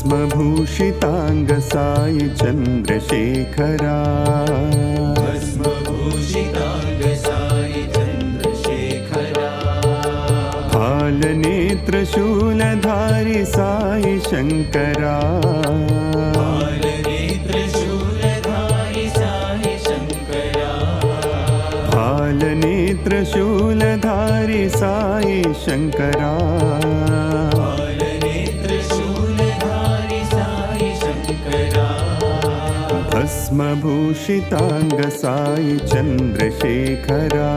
भस्मभूषितांग Sai Chandrasekhara भस्मभूषितांग Sai Chandrasekhara फालनेत्र शूलधारी Sai Shankara फालनेत्र शूलधारी Sai Shankara फालनेत्र शूलधारी Sai Shankara भस्मभूषितांग Sai Chandrasekhara.